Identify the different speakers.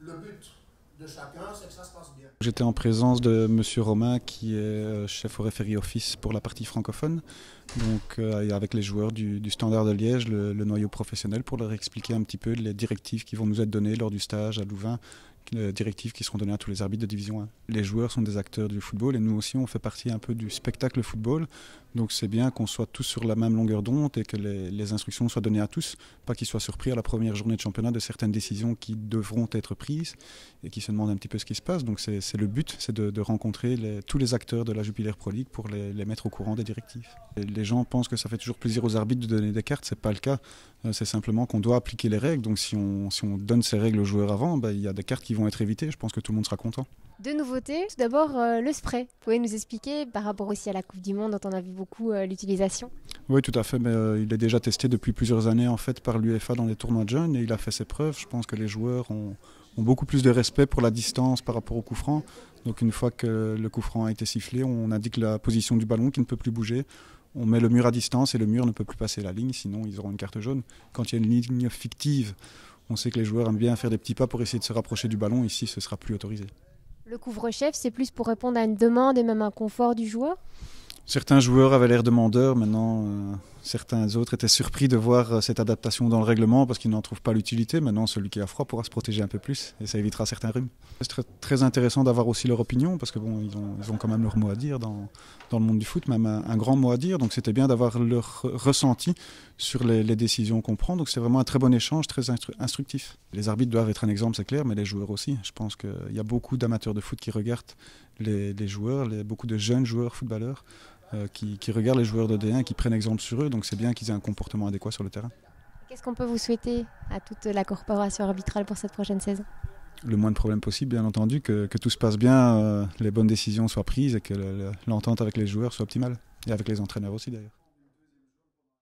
Speaker 1: le but de chacun, c'est que ça se passe bien.
Speaker 2: J'étais en présence de Monsieur Romain, qui est chef au référé office pour la partie francophone, donc avec les joueurs du Standard de Liège, le noyau professionnel, pour leur expliquer un petit peu les directives qui vont nous être données lors du stage à Louvain, les directives qui seront données à tous les arbitres de division 1. Les joueurs sont des acteurs du football et nous aussi on fait partie un peu du spectacle football, donc c'est bien qu'on soit tous sur la même longueur d'onde et que les instructions soient données à tous, pas qu'ils soient surpris à la première journée de championnat de certaines décisions qui devront être prises et qui se demandent un petit peu ce qui se passe. Donc c'est le but, c'est de rencontrer tous les acteurs de la Jupiler Pro League pour les mettre au courant des directives. Et les gens pensent que ça fait toujours plaisir aux arbitres de donner des cartes, c'est pas le cas. C'est simplement qu'on doit appliquer les règles, donc si on donne ces règles aux joueurs avant, il y a des cartes qui vont être évitées, je pense que tout le monde sera content.
Speaker 3: Deux nouveautés. Tout d'abord, le spray. Vous pouvez nous expliquer par rapport aussi à la Coupe du Monde dont on a vu beaucoup l'utilisation?
Speaker 2: Oui, tout à fait. Mais, il est déjà testé depuis plusieurs années en fait, par l'UEFA dans les tournois de jeunes et il a fait ses preuves. Je pense que les joueurs ont beaucoup plus de respect pour la distance par rapport au coup franc. Donc une fois que le coup franc a été sifflé, on indique la position du ballon qui ne peut plus bouger. On met le mur à distance et le mur ne peut plus passer la ligne, sinon ils auront une carte jaune. Quand il y a une ligne fictive, on sait que les joueurs aiment bien faire des petits pas pour essayer de se rapprocher du ballon. Ici, ce ne sera plus autorisé.
Speaker 3: Le couvre-chef, c'est plus pour répondre à une demande et même un confort du joueur?
Speaker 2: Certains joueurs avaient l'air demandeurs, maintenant certains autres étaient surpris de voir cette adaptation dans le règlement parce qu'ils n'en trouvent pas l'utilité. Maintenant, celui qui a froid pourra se protéger un peu plus et ça évitera certains rhumes. C'est très intéressant d'avoir aussi leur opinion parce que ils ont quand même leur mot à dire dans le monde du foot, même un grand mot à dire. Donc c'était bien d'avoir leur ressenti sur les décisions qu'on prend. Donc c'est vraiment un très bon échange, très instructif. Les arbitres doivent être un exemple, c'est clair, mais les joueurs aussi. Je pense qu'il y a beaucoup d'amateurs de foot qui regardent les joueurs, beaucoup de jeunes joueurs footballeurs qui regardent les joueurs de D1 et qui prennent exemple sur eux, donc c'est bien qu'ils aient un comportement adéquat sur le terrain.
Speaker 3: Qu'est-ce qu'on peut vous souhaiter à toute la corporation arbitrale pour cette prochaine saison?
Speaker 2: Le moins de problèmes possible, bien entendu, que tout se passe bien, les bonnes décisions soient prises et que l'entente avec les joueurs soit optimale, et avec les entraîneurs aussi d'ailleurs.